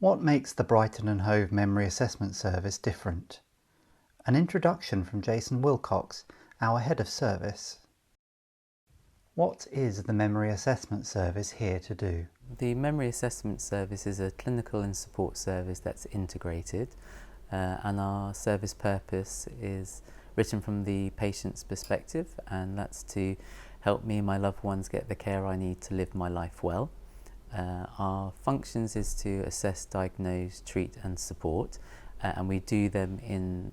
What makes the Brighton and Hove Memory Assessment Service different? An introduction from Jason Wilcox, our Head of Service. What is the Memory Assessment Service here to do? The Memory Assessment Service is a clinical and support service that's integrated, and our service purpose is written from the patient's perspective, and that's to help me and my loved ones get the care I need to live my life well. Our functions is to assess, diagnose, treat and support, and we do them in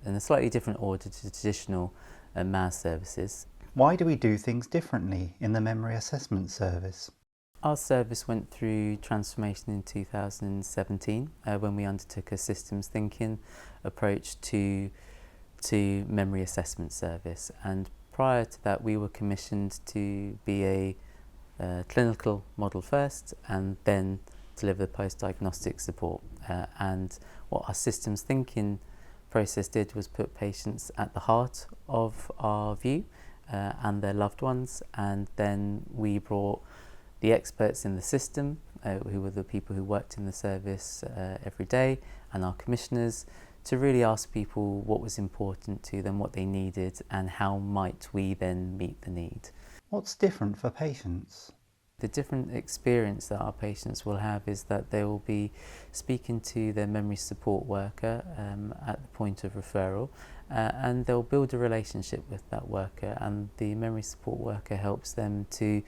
a slightly different order to traditional MAS services. Why do we do things differently in the Memory Assessment Service? Our service went through transformation in 2017 when we undertook a systems thinking approach to memory assessment service, and prior to that we were commissioned to be a clinical model first and then deliver post-diagnostic support, and what our systems thinking process did was put patients at the heart of our view and their loved ones, and then we brought the experts in the system, who were the people who worked in the service every day, and our commissioners, to really ask people what was important to them, what they needed, and how might we then meet the need. What's different for patients? The different experience that our patients will have is that they will be speaking to their memory support worker at the point of referral, and they'll build a relationship with that worker, and the memory support worker helps them to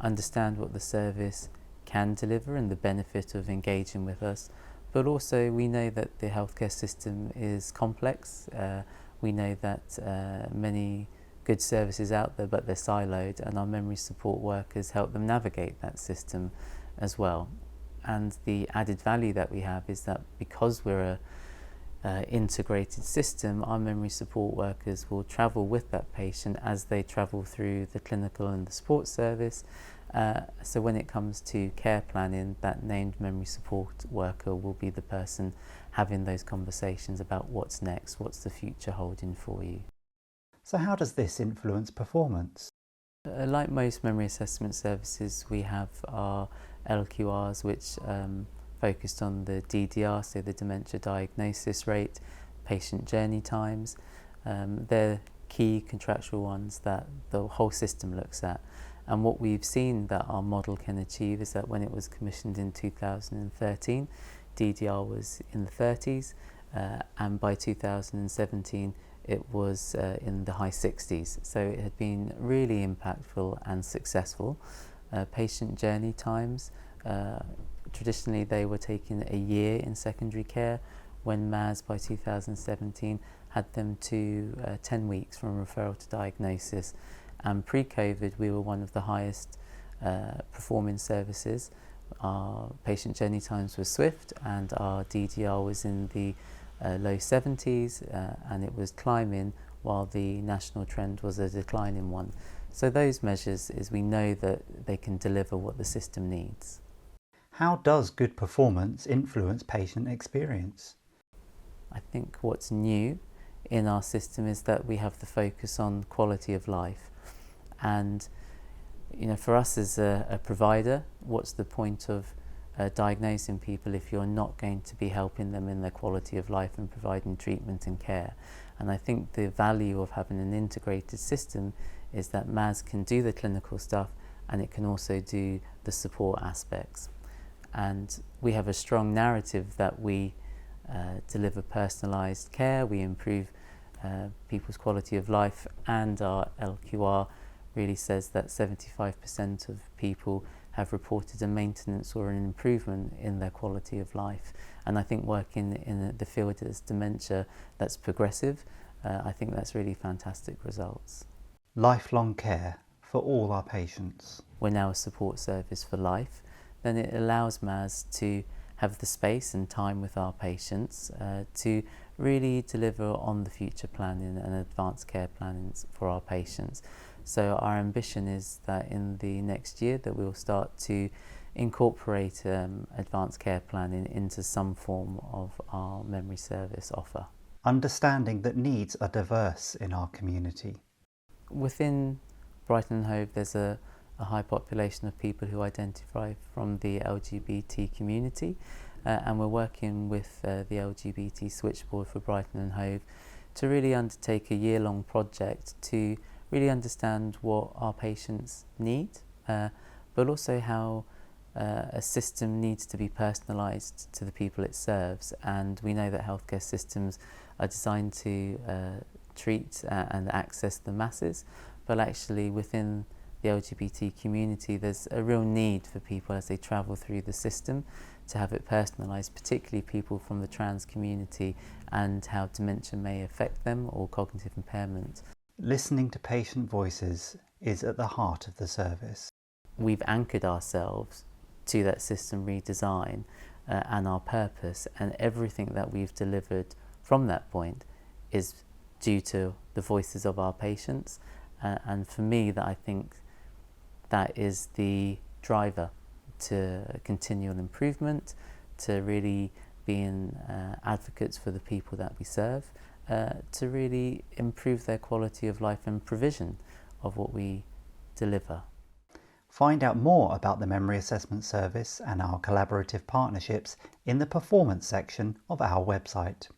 understand what the service can deliver and the benefit of engaging with us. But also we know that the healthcare system is complex. We know that many good services out there, but they're siloed, and our memory support workers help them navigate that system as well. And the added value that we have is that because we're a integrated system, our memory support workers will travel with that patient as they travel through the clinical and the support service. So when it comes to care planning, that named memory support worker will be the person having those conversations about what's next, what's the future holding for you. So how does this influence performance? Like most memory assessment services, we have our LQRs, which focused on the DDR, so the dementia diagnosis rate, patient journey times. They're key contractual ones that the whole system looks at. And what we've seen that our model can achieve is that when it was commissioned in 2013, DDR was in the 30s, and by 2017 it was in the high 60s. So it had been really impactful and successful. Patient journey times, traditionally they were taking a year in secondary care, when MAS by 2017 had them to 10 weeks from referral to diagnosis. And pre-COVID we were one of the highest performing services. Our patient journey times were swift, and our DDR was in the low 70s, and it was climbing while the national trend was a declining one. So those measures is we know that they can deliver what the system needs. How does good performance influence patient experience? I think what's new in our system is that we have the focus on quality of life. And for us as a provider, what's the point of diagnosing people if you're not going to be helping them in their quality of life and providing treatment and care? And I think the value of having an integrated system is that MAS can do the clinical stuff, and it can also do the support aspects. And we have a strong narrative that we deliver personalised care, we improve people's quality of life, and our LQR really says that 75% of people have reported a maintenance or an improvement in their quality of life. And I think working in the field as dementia that's progressive, I think that's really fantastic results. Lifelong care for all our patients. We're now a support service for life. Then it allows MAS to have the space and time with our patients to really deliver on the future planning and advanced care planning for our patients. So our ambition is that in the next year that we'll start to incorporate advanced care planning into some form of our memory service offer. Understanding that needs are diverse in our community. Within Brighton and Hove there's a high population of people who identify from the LGBT community, and we're working with the LGBT switchboard for Brighton and Hove to really undertake a year-long project to really understand what our patients need, but also how a system needs to be personalised to the people it serves. And we know that healthcare systems are designed to treat and access the masses, but actually within the LGBT community there's a real need for people as they travel through the system to have it personalised, particularly people from the trans community and how dementia may affect them or cognitive impairment. Listening to patient voices is at the heart of the service. We've anchored ourselves to that system redesign and our purpose, and everything that we've delivered from that point is due to the voices of our patients, and for me that I think that is the driver to continual improvement, to really being advocates for the people that we serve, to really improve their quality of life and provision of what we deliver. Find out more about the Memory Assessment Service and our collaborative partnerships in the performance section of our website.